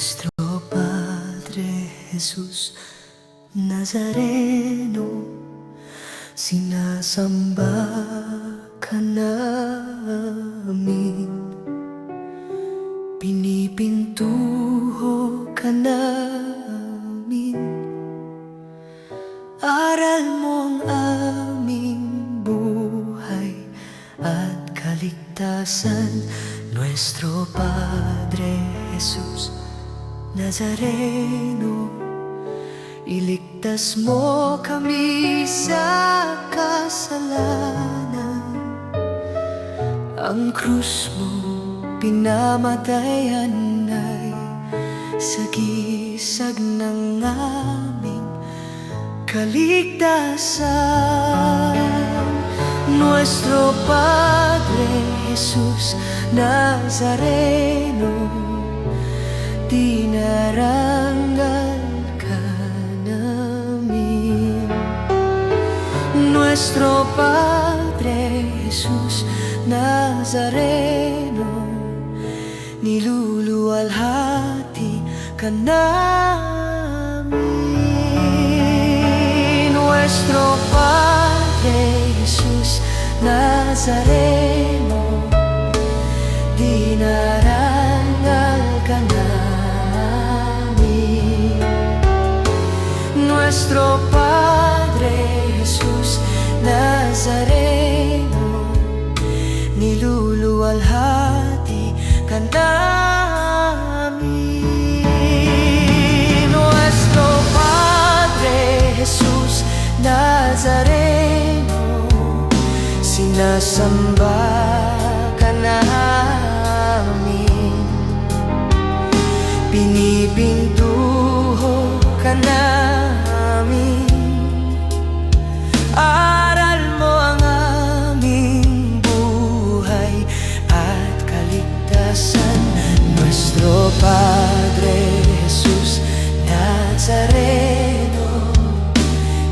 Nuestro Padre Jesús Nazareno, sinasamba ka namin, pinipintuho ka namin. Aral mo ang aming buhay at kaligtasan. Nuestro Padre Jesús Nazareno, iligtas mo kami sa kasalanan. Ang krus mo pinamatayan ay sagisag ng aming kaligtasan. Nuestro Padre Jesús Nazareno, dinarangal ka namin. Nuestro Padre Jesús Nazareno, niluluwalhati ka namin. Nuestro Padre Jesús Nazareno, dinarangal ka namin. Nuestro Padre Jesús Nazareno, niluluwalhati ka namin. Nuestro Padre Jesús Nazareno, sinasamba ka namin, pinipintuho ka namin. Aral mo ang aming buhay at kaligtasan. Nuestro Padre Jesús Nazareno,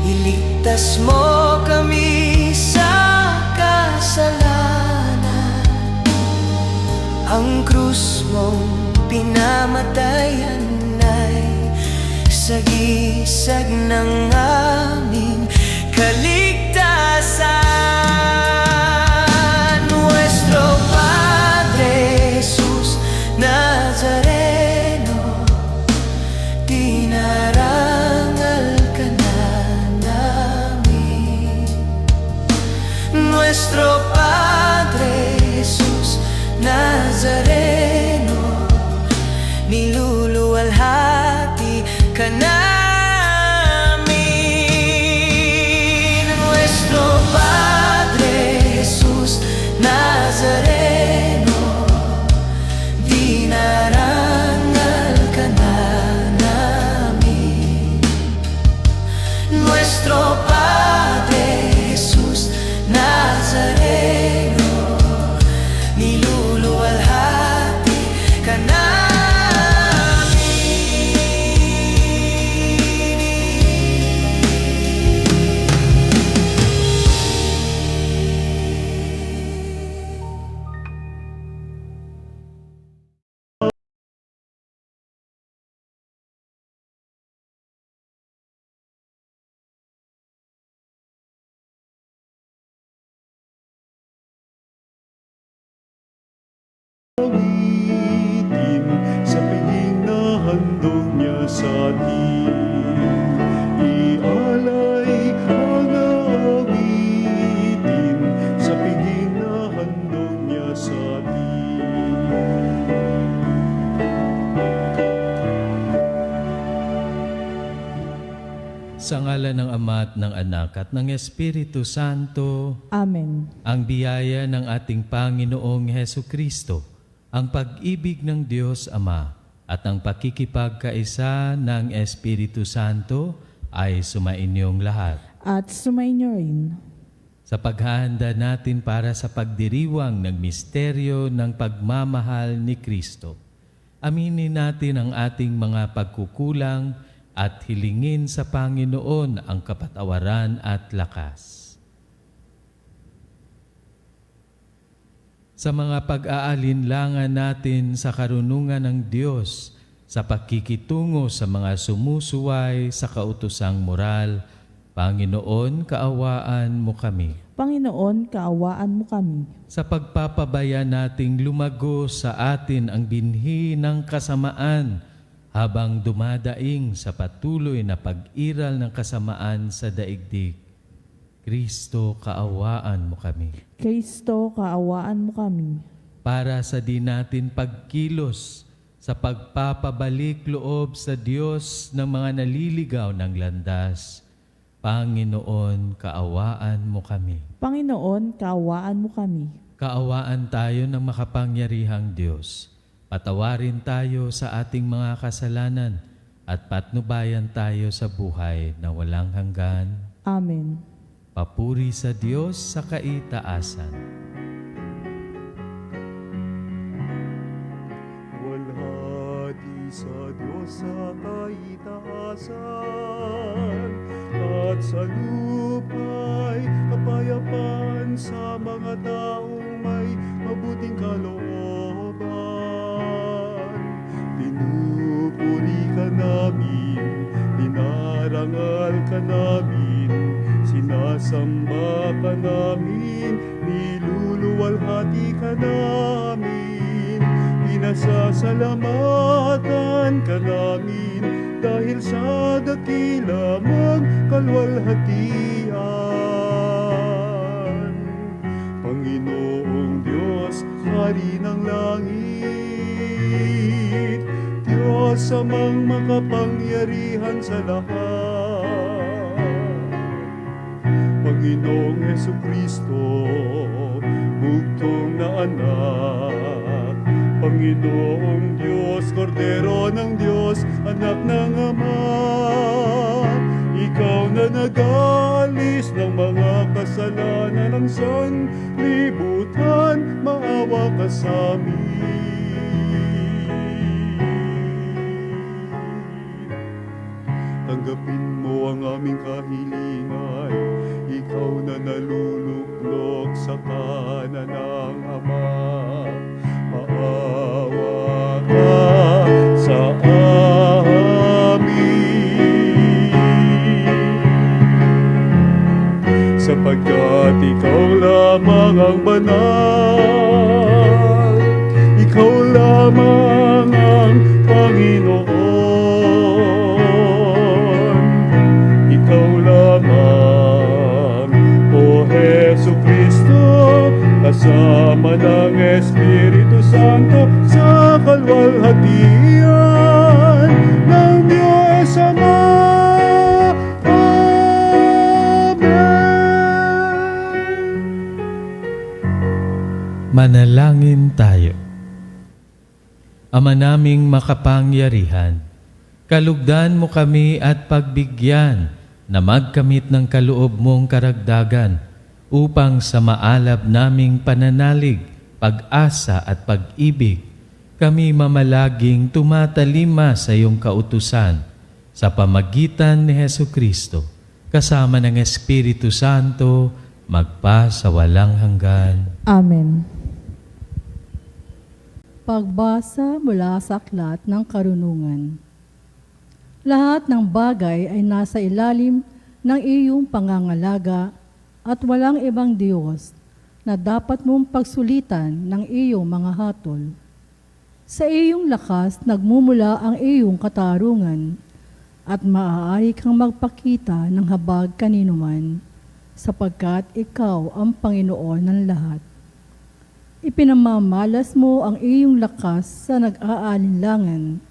iligtas mo kami sa kasalanan. Ang krus mong pinamatayan ay sagisag ng aming kaligtasan. Nuestro Padre Jesús Nazareno, dinarangal ka na namin. Nuestro Padre Jesús Nazareno, niluluwalhati ka namin. Nuestro Padre Jesús Nazareno, dinarangal ka na namin. Nuestro Padre Jesús Nazareno, niluluwalhati ka namin. Awitin sa piging na handog niya sa atin. Ialay ang awitin sa piging na handog niya sa atin. Sa ngalan ng Ama at ng Anak at ng Espiritu Santo. Amen. Ang biyaya ng ating Panginoong Hesukristo, ang pag-ibig ng Diyos Ama at ang pakikipagkaisa ng Espiritu Santo ay sumainyong lahat. At sumainyo rin. Sa paghahanda natin para sa pagdiriwang ng misteryo ng pagmamahal ni Kristo, aminin natin ang ating mga pagkukulang at hilingin sa Panginoon ang kapatawaran at lakas. Sa mga pag-aalinlangan natin sa karunungan ng Diyos sa pakikitungo sa mga sumusuway sa kautosang moral. Panginoon, kaawaan mo kami. Panginoon, kaawaan mo kami. Sa pagpapabaya nating lumago sa atin ang binhi ng kasamaan habang dumadaing sa patuloy na pag-iral ng kasamaan sa daigdig. Kristo, kaawaan mo kami. Kristo, kaawaan mo kami. Para sa di natin pagkilos sa pagpapabalik loob sa Diyos ng mga naliligaw ng landas, Panginoon, kaawaan mo kami. Panginoon, kaawaan mo kami. Kaawaan tayo ng makapangyarihang Diyos. Patawarin tayo sa ating mga kasalanan at patnubayan tayo sa buhay na walang hanggan. Amen. Papuri sa Diyos sa kaitaasan. Walhati sa Diyos sa kaitaasan, at sa lupa'y kapayapaan sa mga taong may mabuting kalooban. Pinupuri ka namin, dinarangal ka namin, sinasamba ka namin, niluluwalhati ka namin, pinasasalamatan ka namin, dahil sa dakila mong kalwalhatian. Panginoong Diyos, Hari ng langit, Diyos amang makapangyarihan sa lahat. Panginoong Hesukristo, bugtong na anak, Panginoong Diyos, Kordero ng Diyos, anak ng Ama, Ikaw na nag-aalis ng mga kasalanan ng sanlibutan, maawa ka sa amin. Tanggapin mo ang aming kahilingan, Ikaw na naluluklok sa kanan ng Ama. Maawa ka sa amin, sapagkat Ikaw lamang ang banal, Ikaw lamang ang Panginoon, Ikaw lamang, O Hesukristo, kasama ng Espiritu Santo sa kalwalhatian ng Diyos Ama. Amen. Manalangin tayo. Ama naming makapangyarihan, kalugdan mo kami at pagbigyan na magkamit ng kaloob mong karagdagan upang sa maalab naming pananalig, pag-asa at pag-ibig, kami mamalaging tumatalima sa iyong kautusan sa pamagitan ni Hesukristo, kasama ng Espiritu Santo, magpa sa walang hanggan. Amen. Pagbasa mula sa aklat ng karunungan. Lahat ng bagay ay nasa ilalim ng iyong pangangalaga at walang ibang Diyos na dapat mong pagsulitan ng iyong mga hatol. Sa iyong lakas nagmumula ang iyong katarungan at maaari kang magpakita ng habag kaninuman sapagkat ikaw ang Panginoon ng lahat. Ipinamamalas mo ang iyong lakas sa nag-aalinlangan,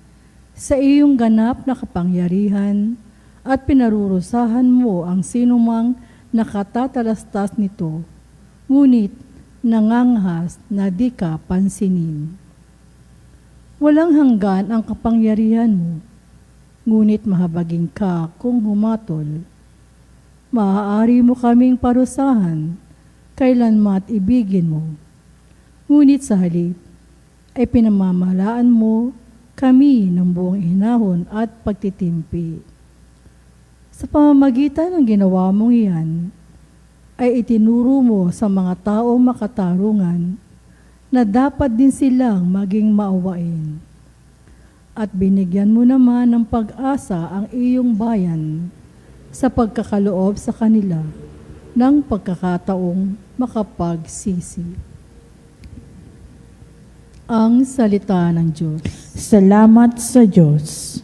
sa iyong ganap na kapangyarihan at pinarurusahan mo ang sinumang nakatatalastas nito, ngunit nanganghas na di ka pansinin. Walang hanggan ang kapangyarihan mo, ngunit mahabagin ka kung humatol. Maaari mo kaming parusahan, kailanmat ibigin mo. Ngunit sa halip, ay pinamamalaan mo kami ng buong hinahon at pagtitimpi. Sa pamamagitan ng ginawa mong iyan, ay itinuro mo sa mga taong makatarungan na dapat din silang maging maawain. at binigyan mo naman ng pag-asa ang iyong bayan sa pagkakaloob sa kanila ng pagkakataong makapagsisi. Ang salita ng Diyos. Salamat sa Diyos.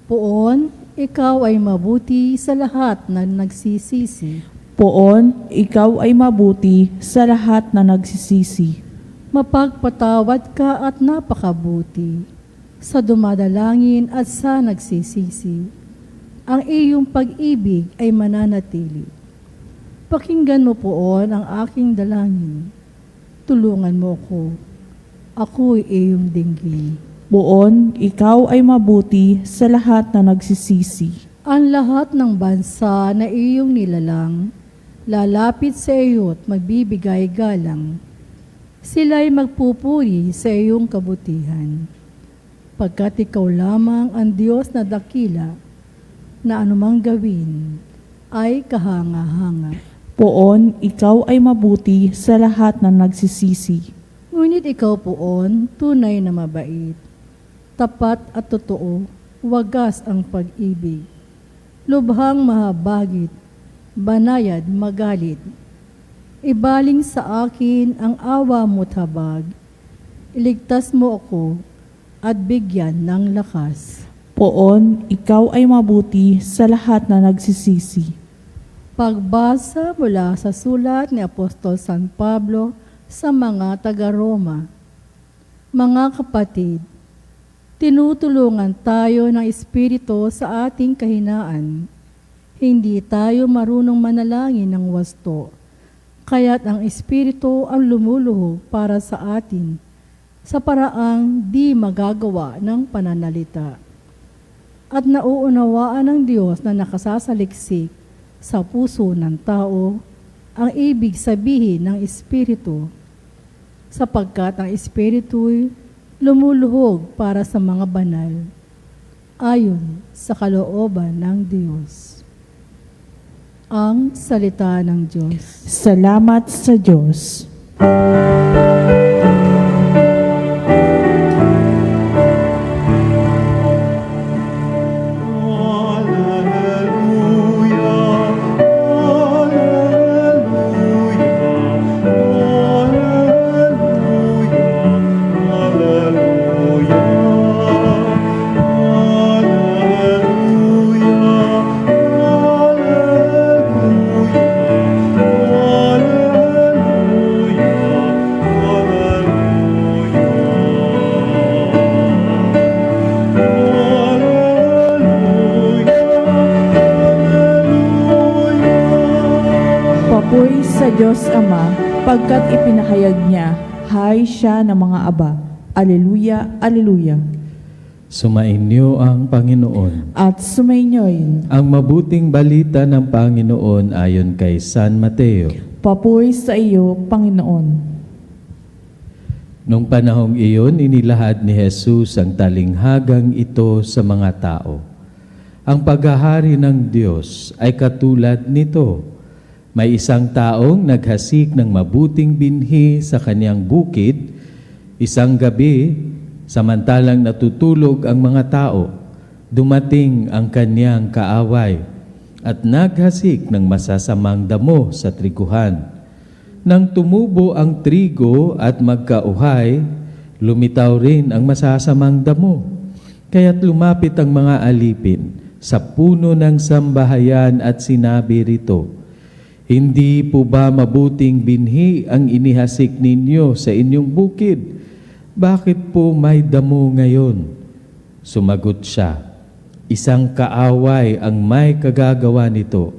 Poon, ikaw ay mabuti sa lahat na nagsisisi. Poon, ikaw ay mabuti sa lahat na nagsisisi. Mapagpatawad ka at napakabuti sa dumadalangin at sa nagsisisi. Ang iyong pag-ibig ay mananatili. Pakinggan mo poon ang aking dalangin. Tulungan mo ako. Ako'y iyong dinggin. Poon, ikaw ay mabuti sa lahat na nagsisisi. Ang lahat ng bansa na iyong nilalang, lalapit sa iyo at magbibigay galang. Sila'y magpupuri sa iyong kabutihan. Pagkat ikaw lamang ang Diyos na dakila, na anumang gawin ay kahanga-hanga. Poon, ikaw ay mabuti sa lahat na nagsisisi. Ngunit ikaw poon, tunay na mabait. Tapat at totoo, wagas ang pag-ibig. Lubhang mahabagit, banayad magalit. Ibaling sa akin ang awa mo't habag. Iligtas mo ako at bigyan ng lakas. Poon, ikaw ay mabuti sa lahat na nagsisisi. Pagbasa mula sa sulat ni Apostol San Pablo sa mga taga-Roma. Mga kapatid, tinutulungan tayo ng Espiritu sa ating kahinaan. Hindi tayo marunong manalangin ng wasto, kaya't ang Espiritu ang lumuluhog para sa atin sa paraang di magagawa ng pananalita. At nauunawaan ng Diyos na nakasasaliksik sa puso ng tao ang ibig sabihin ng Espiritu, sapagkat ang Espiritu'y lumuluhog para sa mga banal, ayon sa kalooban ng Diyos. Ang salita ng Diyos. Salamat sa Diyos. Papuri sa Diyos Ama, pagkat ipinahayag niya, hay siya ng mga aba. Aleluya, aleluya. Sumainyo ang Panginoon. At sumainyoin, Ang mabuting balita ng Panginoon ayon kay San Mateo. papuri sa iyo, Panginoon. Nung panahong iyon, inilahad ni Jesus ang talinghagang ito sa mga tao. Ang paghahari ng Diyos ay katulad nito. May isang taong naghasik ng mabuting binhi sa kanyang bukid. Isang gabi, samantalang natutulog ang mga tao, dumating ang kanyang kaaway at naghasik ng masasamang damo sa triguhan. Nang tumubo ang trigo at magkauhay, lumitaw rin ang masasamang damo. Kaya't lumapit ang mga alipin sa puno ng sambahayan at sinabi rito, "Hindi po ba mabuting binhi ang inihasik ninyo sa inyong bukid? Bakit po may damo ngayon?" Sumagot siya, "Isang kaaway ang may kagagawa nito."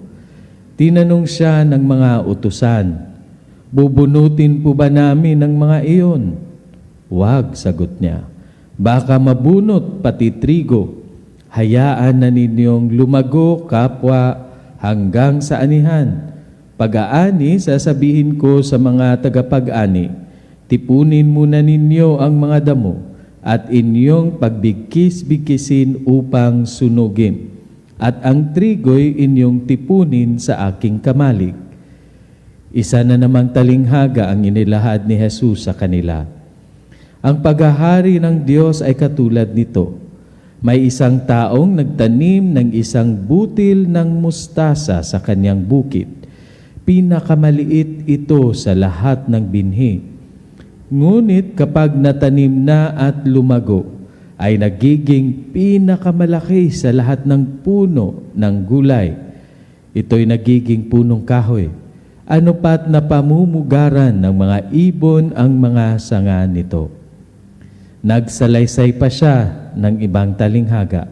Tinanong siya ng mga utusan, "Bubunutin po ba namin ang mga iyon?" "Wag," sagot niya. "Baka mabunot pati trigo. Hayaan na ninyong lumago kapwa hanggang sa anihan. Pag-aani, sasabihin ko sa mga tagapag-ani, tipunin muna ninyo ang mga damo at inyong pagbigkis-bigkisin upang sunugin, at ang trigo'y inyong tipunin sa aking kamalig." Isa na namang talinghaga ang inilahad ni Jesus sa kanila. Ang paghahari ng Diyos ay katulad nito. May isang taong nagtanim ng isang butil ng mustasa sa kanyang bukid. Pinakamaliit ito sa lahat ng binhi. Ngunit kapag natanim na at lumago, ay nagiging pinakamalaki sa lahat ng puno ng gulay. Ito'y nagiging punong kahoy. Ano pat na pamumugaran ng mga ibon ang mga sanga nito. Nagsalaysay pa siya ng ibang talinghaga.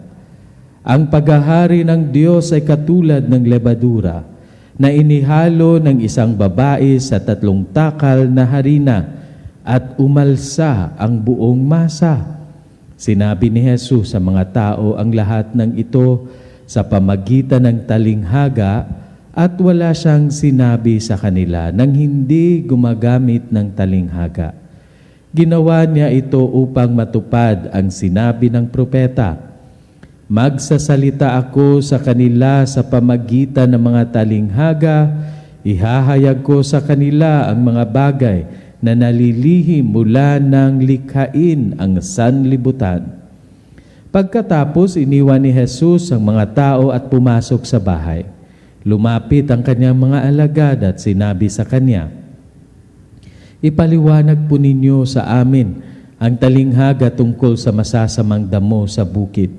Ang paghahari ng Diyos ay katulad ng lebadura na inihalo ng isang babae sa 3 takal na harina at umalsa ang buong masa. Sinabi ni Jesus sa mga tao ang lahat ng ito sa pamagitan ng talinghaga at wala siyang sinabi sa kanila nang hindi gumagamit ng talinghaga. Ginawa niya ito upang matupad ang sinabi ng propeta. Magsasalita ako sa kanila sa pamagitan ng mga talinghaga, ihahayag ko sa kanila ang mga bagay na nalilihim mula ng likhain ang sanlibutan. Pagkatapos, iniwan ni Jesus ang mga tao at pumasok sa bahay. Lumapit ang kanyang mga alagad at sinabi sa kanya, "Ipaliwanag po ninyo sa amin ang talinghaga tungkol sa masasamang damo sa bukid."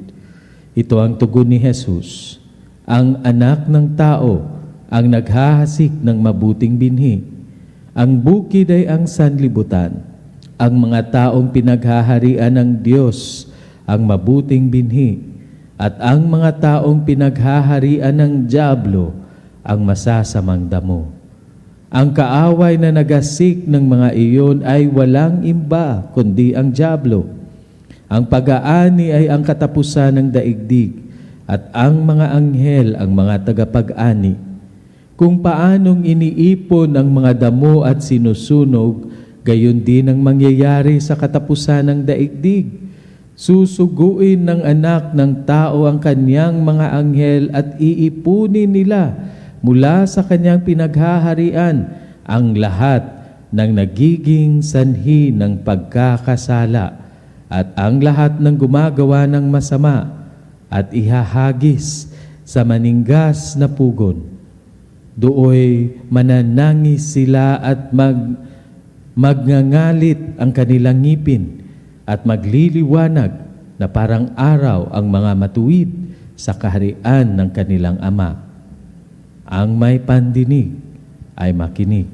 Ito ang tugon ni Jesus, "Ang anak ng tao ang naghahasik ng mabuting binhi. Ang bukid ay ang sanlibutan. Ang mga taong pinaghaharian ng Diyos ang mabuting binhi. At ang mga taong pinaghaharian ng dyablo ang masasamang damo. Ang kaaway na nagasik ng mga iyon ay walang iba kundi ang dyablo. Ang pag-aani ay ang katapusan ng daigdig at ang mga anghel ang mga tagapag-ani. Kung paanong iniipon ang mga damo at sinusunog, gayon din ang mangyayari sa katapusan ng daigdig. Susuguin ng anak ng tao ang kanyang mga anghel at iipunin nila mula sa kanyang pinaghaharian ang lahat ng nagiging sanhi ng pagkakasala at ang lahat ng gumagawa ng masama at ihahagis sa maninggas na pugon. Dooy mananangis sila at magngangalit ang kanilang ngipin at magliliwanag na parang araw ang mga matuwid sa kaharian ng kanilang Ama. Ang may pandinig ay makinig.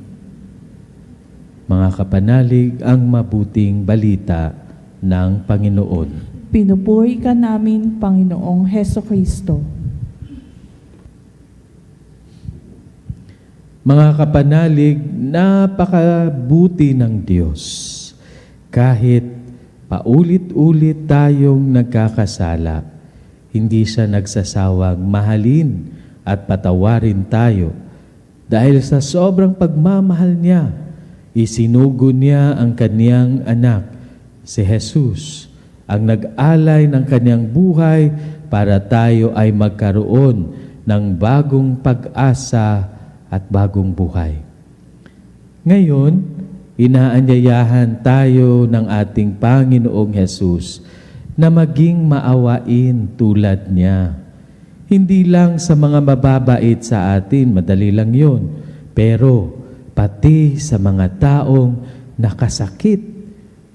Mga kapanalig, ang mabuting balita ng Panginoon. Pinupuri ka namin, Panginoong Hesukristo. Mga kapanalig, napakabuti ng Diyos. Kahit paulit-ulit tayong nagkakasala, hindi siya nagsasawang mahalin at patawarin tayo. Dahil sa sobrang pagmamahal niya, isinugo niya ang kaniyang anak, si Jesus, ang nag-alay ng kaniyang buhay para tayo ay magkaroon ng bagong pag-asa at bagong buhay. Ngayon, inaanyayahan tayo ng ating Panginoong Hesus na maging maawain tulad niya. Hindi lang sa mga mababait sa atin, madali lang yun, pero pati sa mga taong nakasakit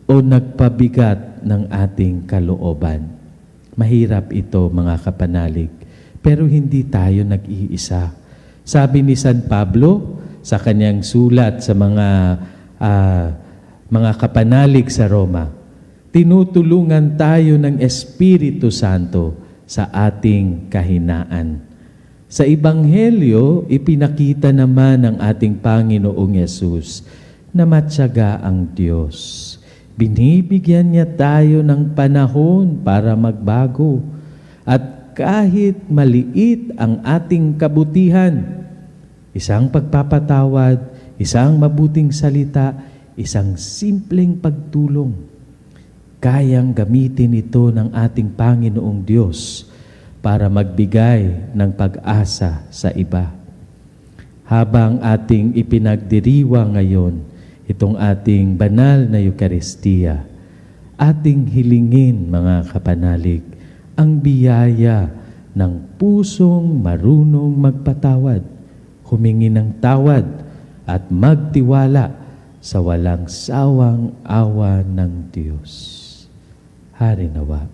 o nagpabigat ng ating kalooban. Mahirap ito, mga kapanalig, pero hindi tayo nag-iisa. Sabi ni San Pablo sa kanyang sulat sa mga kapanalig sa Roma, tinutulungan tayo ng Espiritu Santo sa ating kahinaan. Sa Ebanghelyo, ipinakita naman ng ating Panginoong Yesus na matyaga ang Diyos. Binibigyan niya tayo ng panahon para magbago. At kahit maliit ang ating kabutihan, isang pagpapatawad, isang mabuting salita, isang simpleng pagtulong, kayang gamitin ito ng ating Panginoong Diyos para magbigay ng pag-asa sa iba. Habang ating ipinagdiriwang ngayon itong ating banal na Eucharistia, ating hilingin, mga kapanalig, ang biyaya ng pusong marunong magpatawad, humingi ng tawad at magtiwala sa walang sawang awa ng Diyos. Hari nawa.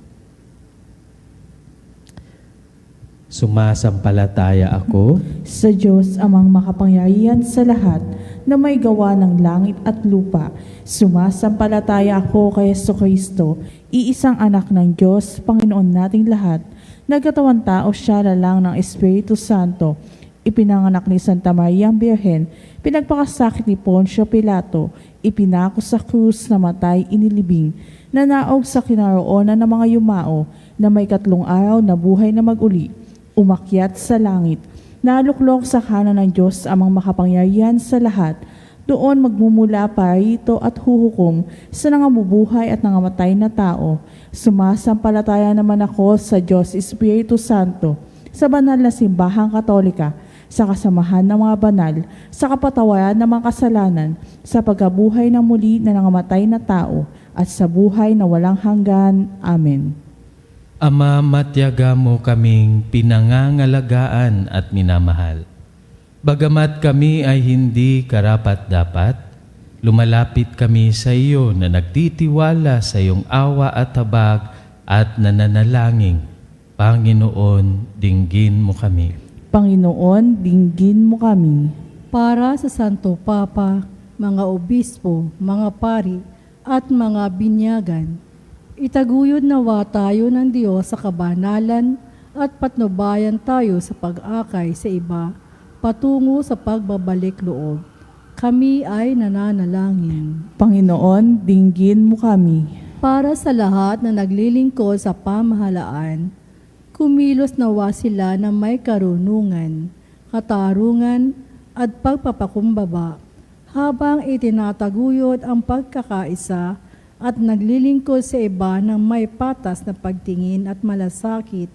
Sumasampalataya ako Sa Diyos amang makapangyarihan sa lahat na may gawa ng langit at lupa. Sumasampalataya ako kay Jesucristo, iisang anak ng Diyos, Panginoon nating lahat. Nagkatawang tao siya lang ng Espiritu Santo. Ipinanganak ni Santa Maria ang Birhen, pinagpakasakit ni Poncio Pilato, ipinako sa krus, namatay, inilibing, nanaog sa kinaroonan ng mga yumao, na may 3 araw na buhay na mag-uli, umakyat sa langit, naluklok sa kanan ng Diyos amang makapangyarihan sa lahat. Doon magmumula parito at huhukom sa nangamubuhay at nangamatay na tao. Sumasampalataya naman ako sa Diyos Espiritu Santo, sa banal na simbahang katolika, sa kasamahan ng mga banal, sa kapatawaran ng mga kasalanan, sa pagkabuhay ng muli na nangamatay na tao, at sa buhay na walang hanggan. Amen. Ama, matyaga mo kaming pinangangalagaan at minamahal. Bagamat kami ay hindi karapat-dapat, lumalapit kami sa iyo na nagtitiwala sa iyong awa at habag at nananalangin. Panginoon, dinggin mo kami. Panginoon, dinggin mo kami. Para sa Santo Papa, mga obispo, mga pari, at mga binyagan, itaguyod nawa tayo ng Diyos sa kabanalan at patnubayan tayo sa pag-akay sa iba patungo sa pagbabalik loob. Kami ay nananalangin. Panginoon, dinggin mo kami. Para sa lahat na naglilingkod sa pamahalaan, kumilos nawa sila na may karunungan, katarungan at pagpapakumbaba habang itinataguyod ang pagkakaisa at naglilingkod sa iba ng may patas na pagtingin at malasakit,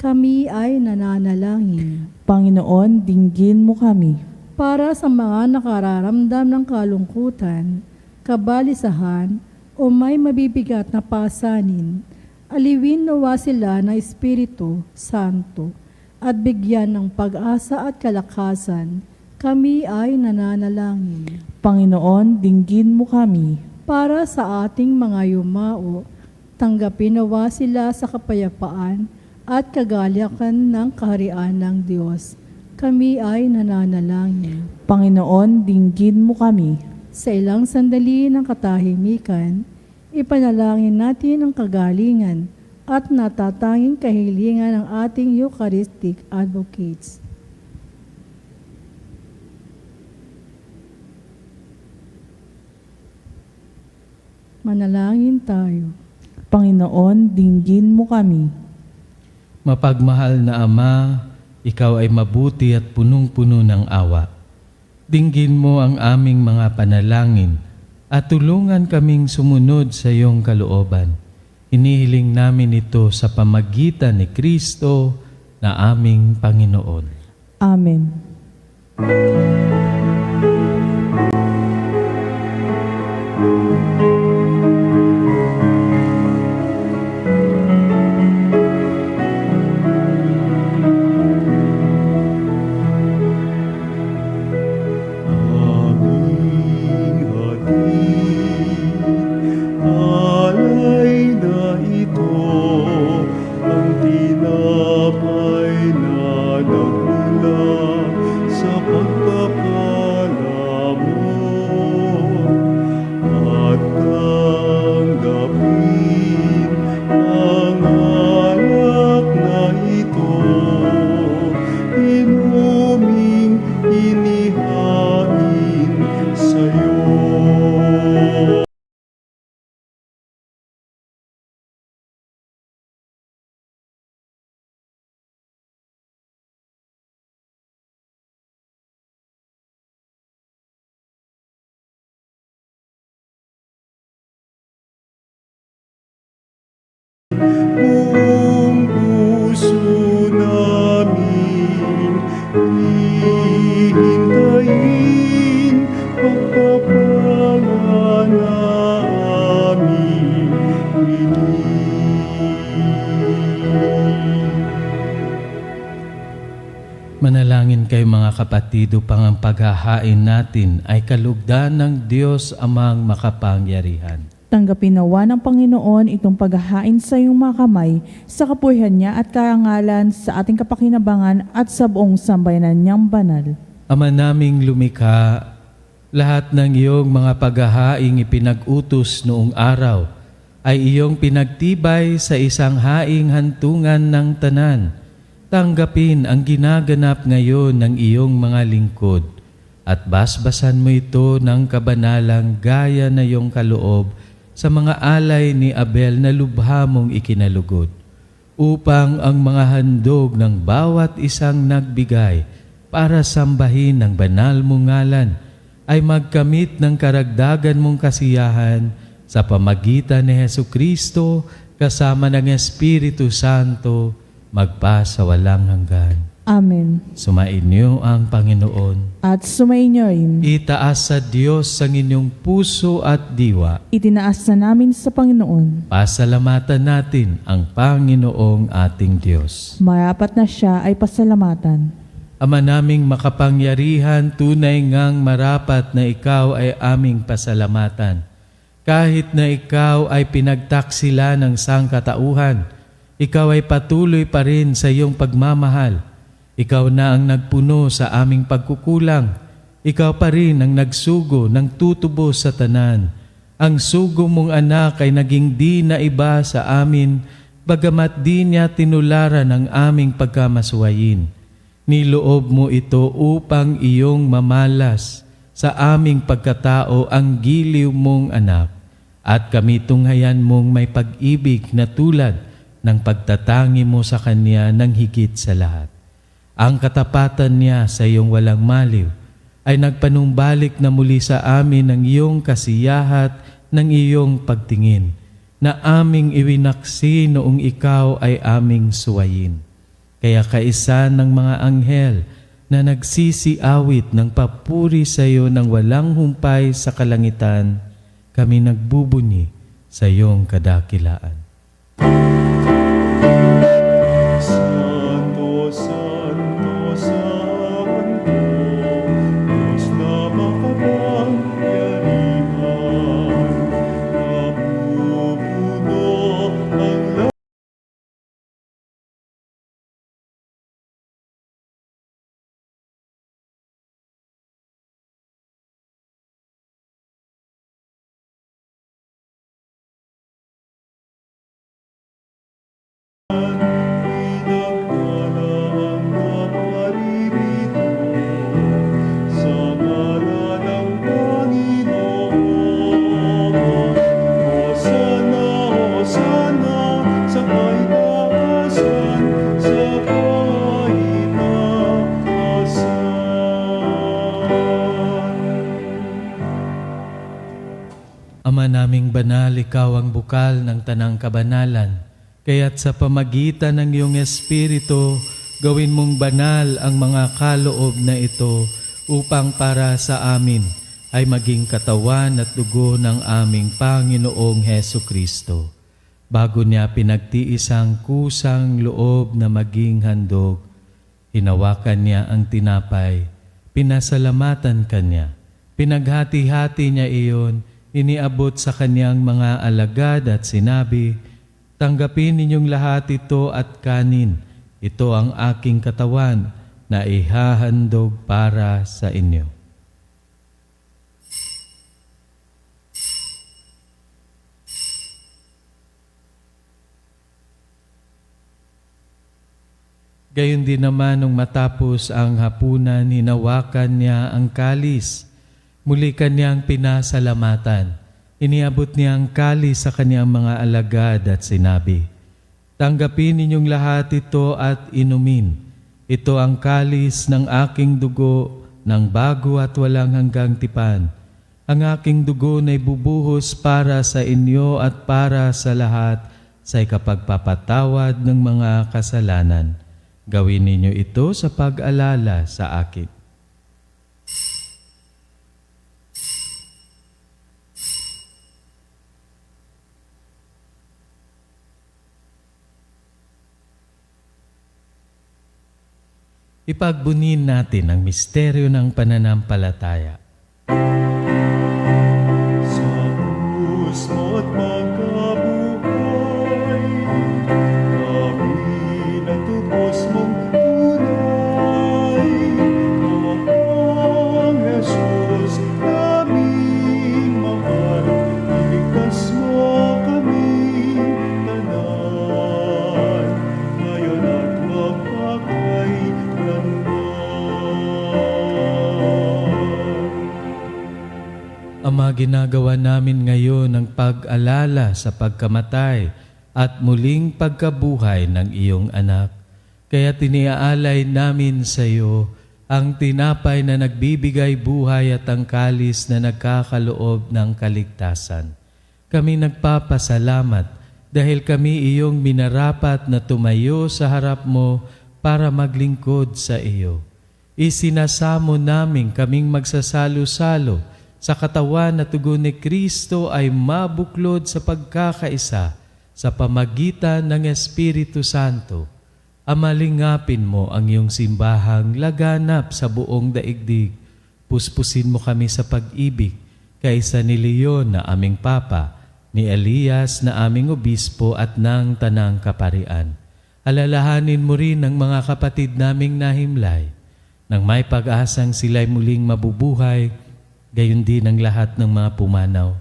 kami ay nananalangin. Panginoon, dinggin mo kami. Para sa mga nakararamdam ng kalungkutan, kabalisahan, o may mabibigat na pasanin, aliwin nawa sila ng Espiritu Santo at bigyan ng pag-asa at kalakasan, kami ay nananalangin. Panginoon, dinggin mo kami. Para sa ating mga yumao, tanggapin nawa sila sa kapayapaan at kagalakan ng kaharian ng Diyos. Kami ay nananalangin. Panginoon, dinggin mo kami. Sa ilang sandali ng katahimikan, ipanalangin natin ang kagalingan at natatanging kahilingan ng ating Eucharistic advocates. Manalangin tayo. Panginoon, dinggin mo kami. Mapagmahal na Ama, ikaw ay mabuti at punong-puno ng awa. Dinggin mo ang aming mga panalangin at tulungan kaming sumunod sa iyong kalooban. Inihiling namin ito sa pamagitan ni Kristo na aming Panginoon. Amen. At Manalangin kayo mga kapatid upang ang paghahain natin ay kalugdan ng Diyos amang makapangyarihan. Tanggapin nawa ng Panginoon itong paghahain sa iyong mga kamay sa kapuhian niya at karangalan sa ating kapakinabangan at sa buong sambayanan niyang banal. Ama naming lumikha, lahat ng iyong mga paghahaing ipinag-utos noong araw ay iyong pinagtibay sa isang haing hantungan ng tanan. Tanggapin ang ginaganap ngayon ng iyong mga lingkod at basbasan mo ito ng kabanalang gaya na iyong kaloob sa mga alay ni Abel na lubha mong ikinalugod, upang ang mga handog ng bawat isang nagbigay para sambahin ng banal mong ngalan ay magkamit ng karagdagan mong kasiyahan sa pamagitan ni Hesukristo kasama ng Espiritu Santo magpa sa walang hanggan. Amen. Sumainyo ang Panginoon. At sumainyo rin. Itaas sa Diyos ang inyong puso at diwa. Itinaas na namin sa Panginoon. Pasalamatan natin ang Panginoong ating Diyos. Marapat na siya ay pasalamatan. Ama naming makapangyarihan, tunay ngang marapat na ikaw ay aming pasalamatan. Kahit na ikaw ay pinagtaksila ng sangkatauhan, ikaw ay patuloy pa rin sa iyong pagmamahal. Ikaw na ang nagpuno sa aming pagkukulang. Ikaw pa rin ang nagsugo ng tutubo sa tanan. Ang sugo mong anak ay naging di na iba sa amin, bagamat di niya tinularan ang aming pagkamaswayin. Niloob mo ito upang iyong mamalas sa aming pagkatao ang giliw mong anak, at kami tunghayan mong may pag-ibig na tulad ng pagtatangi mo sa Kanya ng higit sa lahat. Ang katapatan niya sa iyong walang maliw ay nagpanumbalik na muli sa amin ng iyong kasiyahat ng iyong pagtingin na aming iwinaksi noong ikaw ay aming suwayin. Kaya kaisa ng mga anghel na nagsisiawit ng papuri sa iyo ng walang humpay sa kalangitan, kami nagbubunyi sa iyong kadakilaan. Santo, Santo, Santo, Diyos na makapangyarihan, napupuno ang langit. Ama naming banal, ikaw ang bukal ng tanang kabanalan. Kaya't sa pamagitan ng iyong Espiritu, gawin mong banal ang mga kaloob na ito upang para sa amin ay maging katawan at dugo ng aming Panginoong Hesukristo. Bago niya pinagtiis ang kusang loob na maging handog, hinawakan niya ang tinapay, pinasalamatan kanya, pinaghati-hati niya iyon, iniabot sa kanyang mga alagad at sinabi, "Tanggapin ninyong lahat ito at kanin. Ito ang aking katawan na ihahandog para sa inyo." Gayon din naman nung matapos ang hapunan, hinawakan niya ang kalis. Muli kanyang pinasalamatan. Iniabot niya ang kalis sa kanyang mga alagad at sinabi, "Tanggapin ninyong lahat ito at inumin. Ito ang kalis ng aking dugo ng bago at walang hanggang tipan. Ang aking dugo na ibubuhos para sa inyo at para sa lahat sa ikapagpapatawad ng mga kasalanan. Gawin ninyo ito sa pag-alala sa akin." Ipagbunin natin ang misteryo ng pananampalataya. Sa krus mo't pagkabuhay, kami natupos mong tunay. Ang Jesus naming mahal, iligtas mo kaming tanan, ngayon at magpakailanman. Ama, ginagawa namin ngayon ang pag-alala sa pagkamatay at muling pagkabuhay ng iyong anak. Kaya tiniaalay namin sa iyo ang tinapay na nagbibigay buhay at ang kalis na nagkakaloob ng kaligtasan. Kami nagpapasalamat dahil kami iyong minarapat na tumayo sa harap mo para maglingkod sa iyo. Isinasamo namin kaming magsasalo-salo sa katawan na tugon ni Kristo ay mabuklod sa pagkakaisa sa pamagitan ng Espiritu Santo. Amalingapin mo ang iyong simbahang laganap sa buong daigdig. Puspusin mo kami sa pag-ibig kaysa ni Leon na aming Papa, ni Elias na aming Obispo at ng Tanang Kaparian. Alalahanin mo rin ang mga kapatid naming nahimlay, nang may pag-asang sila'y muling mabubuhay, gayon din ang lahat ng mga pumanaw.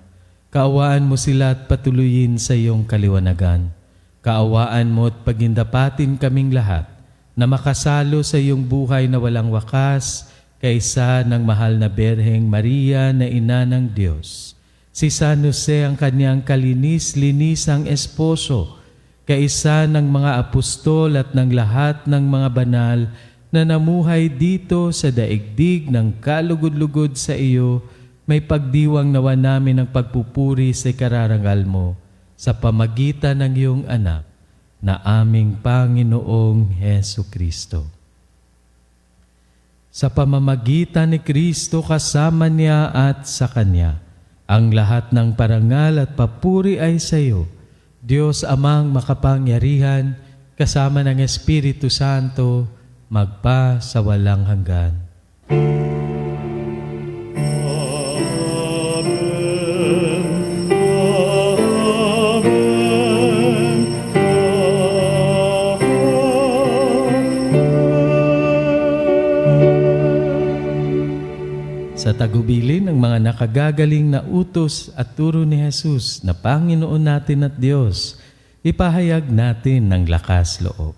Kaawaan mo sila at patuloyin sa iyong kaliwanagan. Kaawaan mo at pagindapatin kaming lahat na makasalo sa iyong buhay na walang wakas kaysa ng mahal na Berheng Maria na Ina ng Diyos. Si San Jose ang kanyang kalinis-linisang esposo, kaisa ng mga apostol at ng lahat ng mga banal na namuhay dito sa daigdig ng kalugod-lugod sa iyo, may pagdiwang nawa namin ng pagpupuri sa kararangal mo sa pamagitan ng iyong anak na aming Panginoong Hesu Kristo. Sa pamamagitan ni Kristo kasama niya at sa Kanya, ang lahat ng parangal at papuri ay sa iyo, Diyos Amang makapangyarihan, kasama ng Espiritu Santo, magpa sa walang hanggan. Sa tagubilin ng mga nakagagaling na utos at turo ni Jesus na Panginoon natin at Diyos, ipahayag natin ng lakas loob.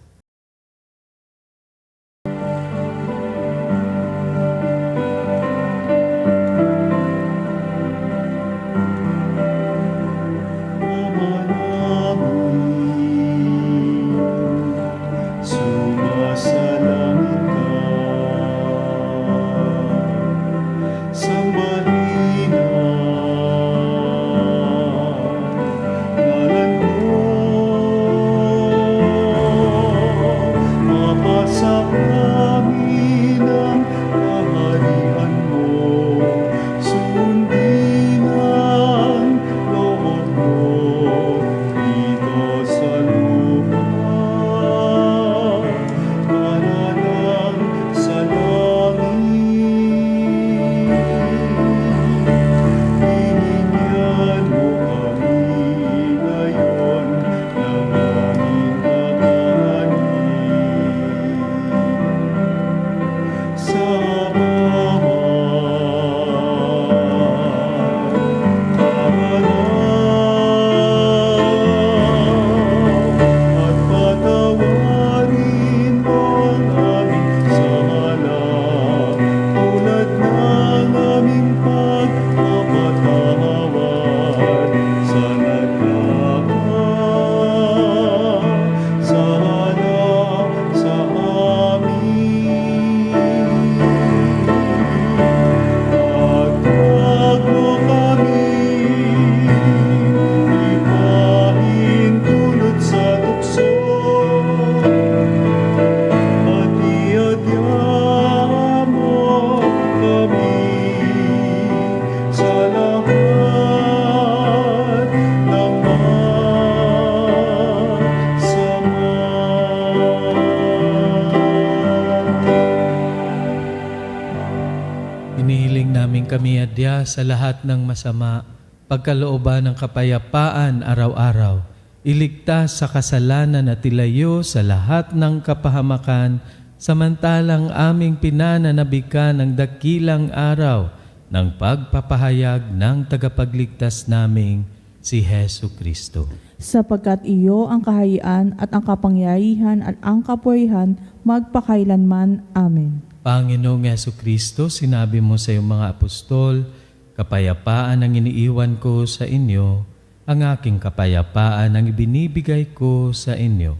Lumagya sa lahat ng masama, pagkalooban ng kapayapaan araw-araw, iligtas sa kasalanan at ilayo sa lahat ng kapahamakan, samantalang aming pinananabikan ang dakilang araw ng pagpapahayag ng tagapagligtas naming si Hesu Kristo. Sapagkat iyo ang kahayaan at ang kapangyarihan at ang kapurihan magpakailanman. Amen. Panginoong Hesu Kristo, sinabi mo sa iyong mga apostol, kapayapaan ang iniiwan ko sa inyo, ang aking kapayapaan ang ibinibigay ko sa inyo.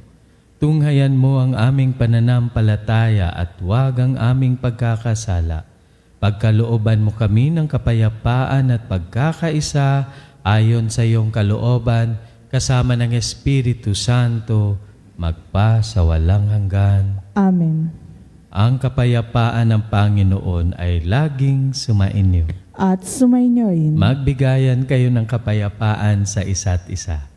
Tunghayan mo ang aming pananampalataya at huwag ang aming pagkakasala. Pagkalooban mo kami ng kapayapaan at pagkakaisa ayon sa iyong kalooban, kasama ng Espiritu Santo, magpa sa walang hanggan. Amen. Ang kapayapaan ng Panginoon ay laging sumainyo. At sumainyo rin. Magbigayan kayo ng kapayapaan sa isa't isa.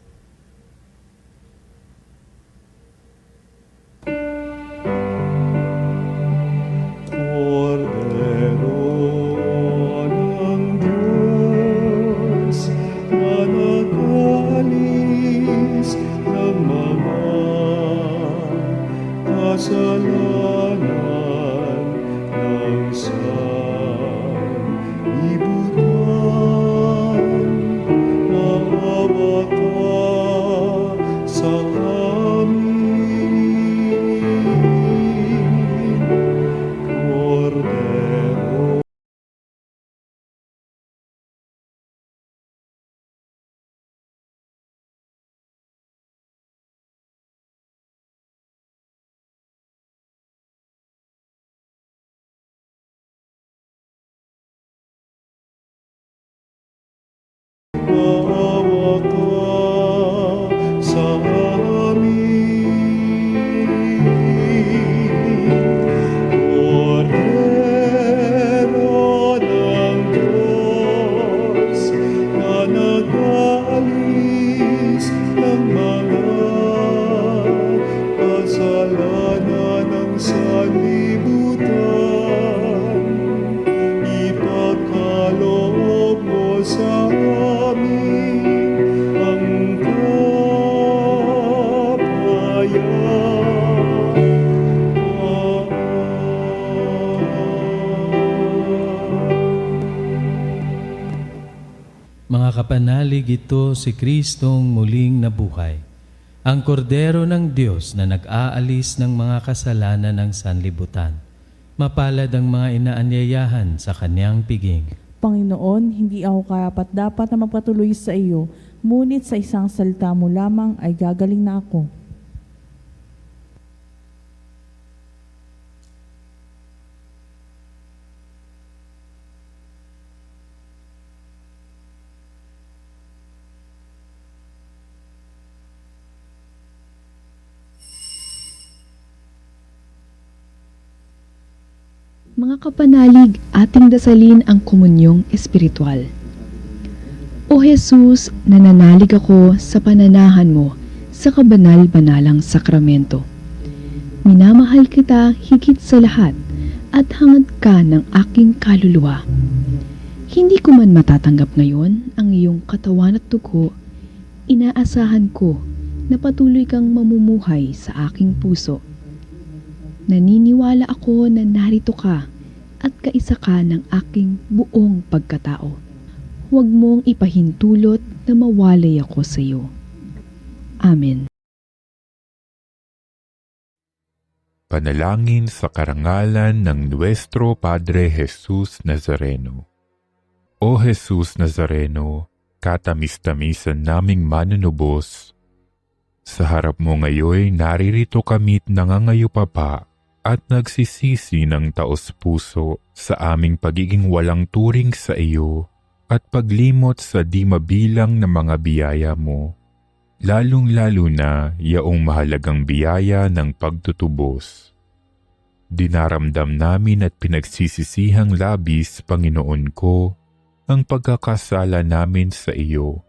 Cordero ng Diyos, na nag-alis ng mga kasalanan ng sanlibutan, maawa ka sa amin, Cordero. Maawa ka sa amin, Cordero ng Diyos, na nag-aalis ng mga kasalanan ng sanlibutan, ipagkaloob mo sa amin ang kapayapaan. Mga kapanalig, ito si Kristong muling nabuhay, ang kordero ng Diyos na nag-aalis ng mga kasalanan ng sanlibutan. Mapalad ang mga inaanyayahan sa kanyang piging. Panginoon, hindi ako karapat-dapat na magpatuloy sa iyo, ngunit sa isang salita mo lamang ay gagaling na ako. Mga kapanalig, ating dasalin ang komunyong espiritual. O Jesus, nananalig ako sa pananahan mo sa kabanal-banalang sakramento. Minamahal kita higit sa lahat at hangad ka ng aking kaluluwa. Hindi ko man matatanggap ngayon ang iyong katawan at dugo, inaasahan ko na patuloy kang mamumuhay sa aking puso. Naniniwala ako na narito ka at kaisa ka ng aking buong pagkatao. Huwag mong ipahintulot na mawalay ako sa iyo. Amen. Panalangin sa karangalan ng Nuestro Padre Jesus Nazareno. O Jesus Nazareno, katamis-tamisan naming manunubos, sa harap mo ngayon naririto kami't nangangayupapa at nagsisisi ng taos-puso sa aming pagiging walang turing sa iyo at paglimot sa di mabilang na mga biyaya mo, lalong-lalo na yaong mahalagang biyaya ng pagtutubos. Dinaramdam namin at pinagsisisihang labis, Panginoon ko, ang pagkakasala namin sa iyo.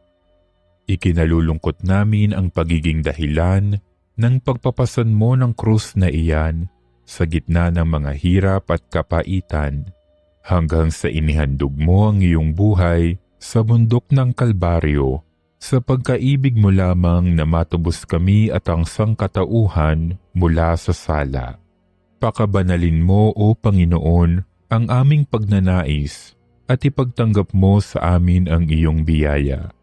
Ikinalulungkot namin ang pagiging dahilan ng pagpapasan mo ng krus na iyan sa gitna ng mga hirap at kapaitan, hanggang sa inihandog mo ang iyong buhay sa bundok ng Kalbaryo, sa pagkaibig mo lamang na matubos kami at ang sangkatauhan mula sa sala. Pakabanalin mo, O Panginoon, ang aming pagnanais at ipagtanggap mo sa amin ang iyong biyaya.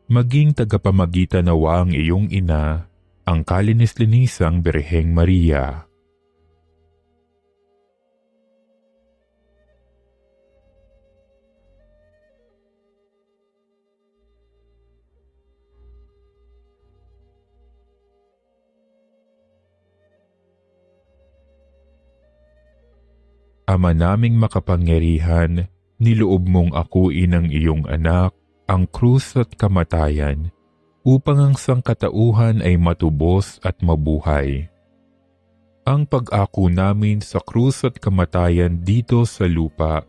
Maging tagapamagitan nawa ang iyong ina, ang kalinis-linisang Birheng Maria. Ama naming makapangyarihan, niloob mong akuin ang iyong anak, ang krus at kamatayan, upang ang sangkatauhan ay matubos at mabuhay. Ang pag-ako namin sa krus at kamatayan dito sa lupa,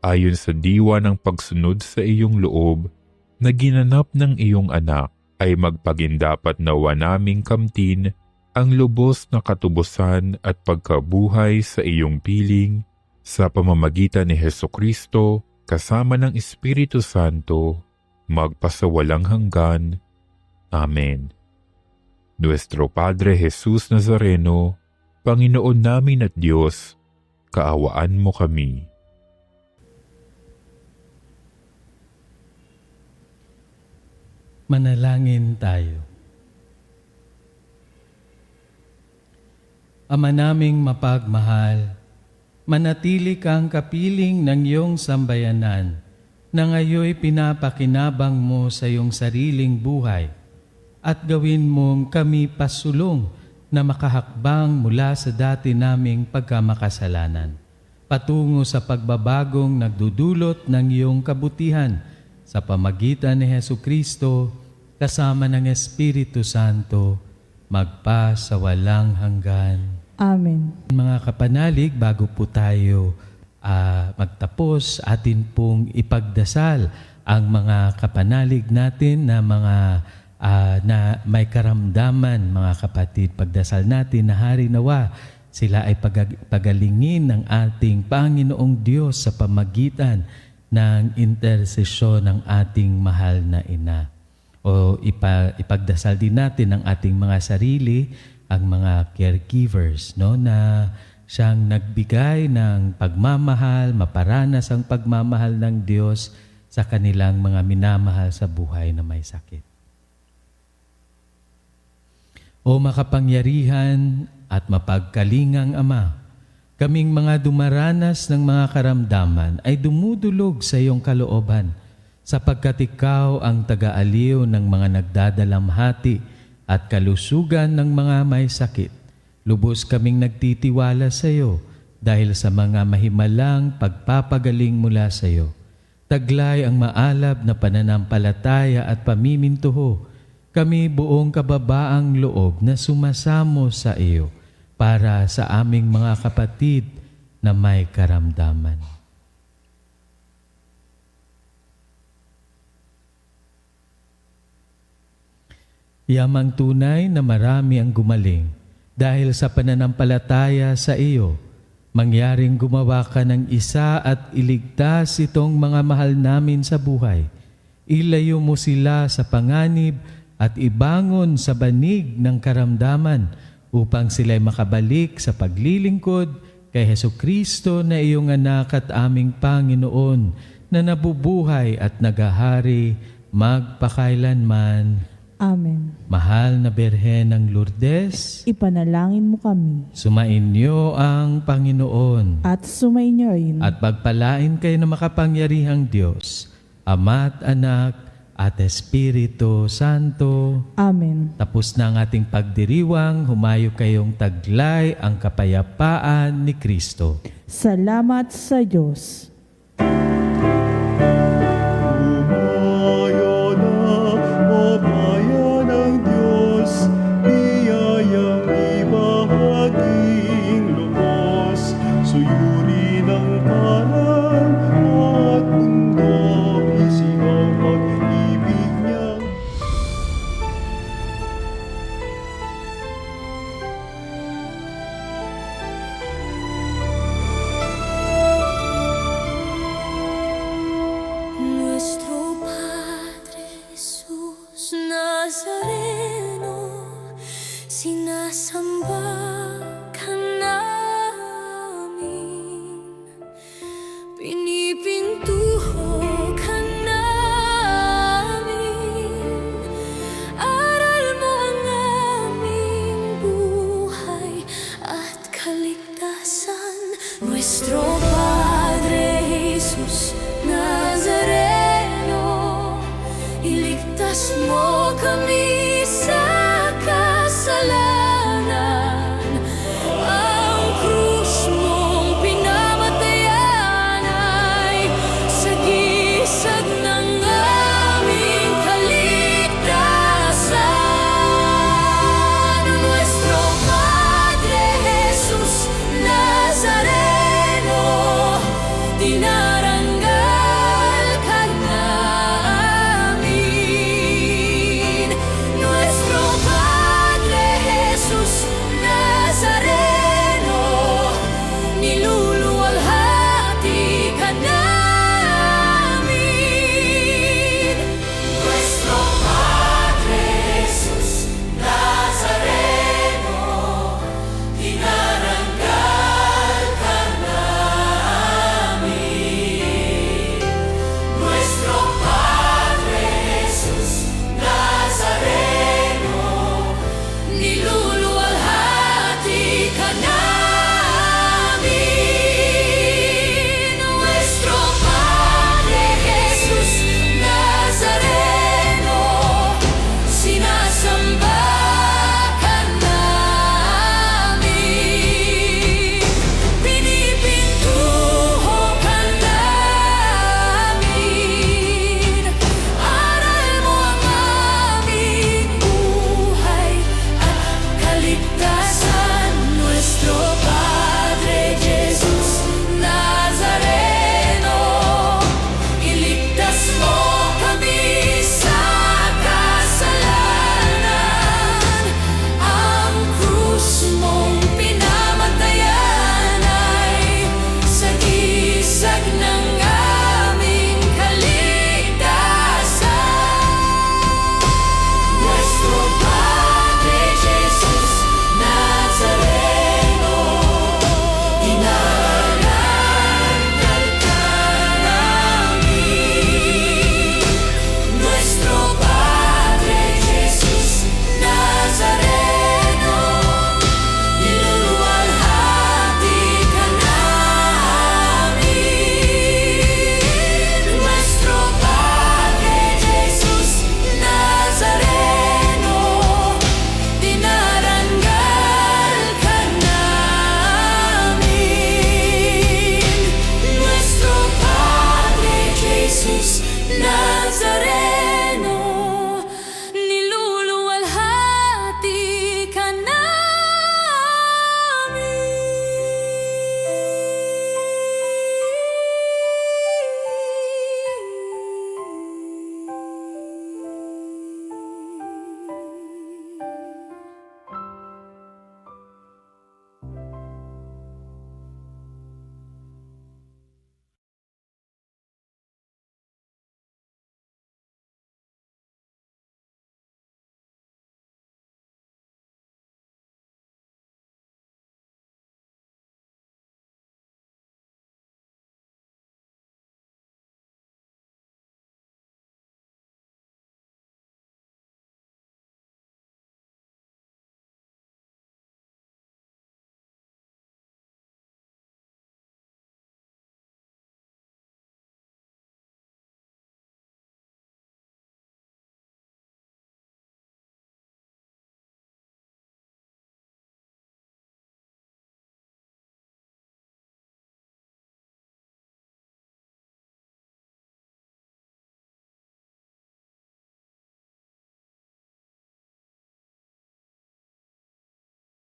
ayon sa diwa ng pagsunod sa iyong loob, na ginanap ng iyong anak, ay magpagindapat nawa naming kamtin ang lubos na katubusan at pagkabuhay sa iyong piling, sa pamamagitan ni Hesukristo, kasama ng Espiritu Santo, magpasawalang hanggan. Amen. Nuestro Padre Jesus Nazareno, Panginoon namin at Diyos, kaawaan mo kami. Manalangin tayo. Ama naming mapagmahal, manatili kang kapiling ng iyong sambayanan na ngayoy pinapakinabang mo sa iyong sariling buhay at gawin mong kami pasulong na makahakbang mula sa dati naming pagkamakasalanan patungo sa pagbabagong nagdudulot ng iyong kabutihan sa pamagitan ni Hesukristo kasama ng Espiritu Santo magpa sa walang hanggan. Amen. Mga kapanalig, bago po tayo magtapos, atin pong ipagdasal ang mga kapanalig natin na mga na may karamdaman, mga kapatid. Pagdasal natin na hari nawa, sila ay pagalingin ng ating Panginoong Diyos sa pamagitan ng intersesyon ng ating mahal na ina. O ipagdasal din natin ang ating mga sarili, ang mga caregivers, no, na siyang nagbigay ng pagmamahal, maparanas ang pagmamahal ng Diyos sa kanilang mga minamahal sa buhay na may sakit. O makapangyarihan at mapagkalingang Ama, kaming mga dumaranas ng mga karamdaman ay dumudulog sa iyong kalooban, sapagkat ikaw ang taga-aliw ng mga nagdadalamhati at kalusugan ng mga may sakit. Lubos kaming nagtitiwala sa iyo dahil sa mga mahimalang pagpapagaling mula sa iyo. Taglay ang maalab na pananampalataya at pamimintuho. Kami buong kababaang loob na sumasamo sa iyo para sa aming mga kapatid na may karamdaman. Yamang tunay na marami ang gumaling dahil sa pananampalataya sa iyo. Mangyaring gumawa ka ng isa at iligtas itong mga mahal namin sa buhay. Ilayo mo sila sa panganib at ibangon sa banig ng karamdaman upang sila'y makabalik sa paglilingkod kay Hesukristo na iyong anak at aming Panginoon na nabubuhay at nagahari magpakailanman. Amen. Mahal na Birhen ng Lourdes, Ipanalangin mo kami. sumainyo ang Panginoon At sumainyo rin. at pagpalain kayo ng makapangyarihang Diyos, Ama at Anak at Espiritu Santo. Amen. Tapos na ang ating pagdiriwang, humayo kayong taglay ang kapayapaan ni Kristo. Salamat sa Diyos. Umayo na, o bayan ng Diyos, biyayang ibahaging lubos, suyuri ng parang at bundok, isigaw pag-ibig niyang. sinasamba ka namin, pinipintuho ka namin, aral mo ang aming buhay at kaligtasan. Nuestro Padre Jesus Nazareno, iligtas mo kami sa kasalanan. Ang krus mong pinamatayan ay sagisag ng aming kaligtasan. Nuestro Padre Jesus Nazareno, dinaranggal ka namin. Nuestro Padre Jesus Nazareno, niluluwalhati ka namin. Nuestro Padre Jesus Nazareno, dinaranggal ka namin. Nuestro Padre Jesus Nazareno, niluluwalhati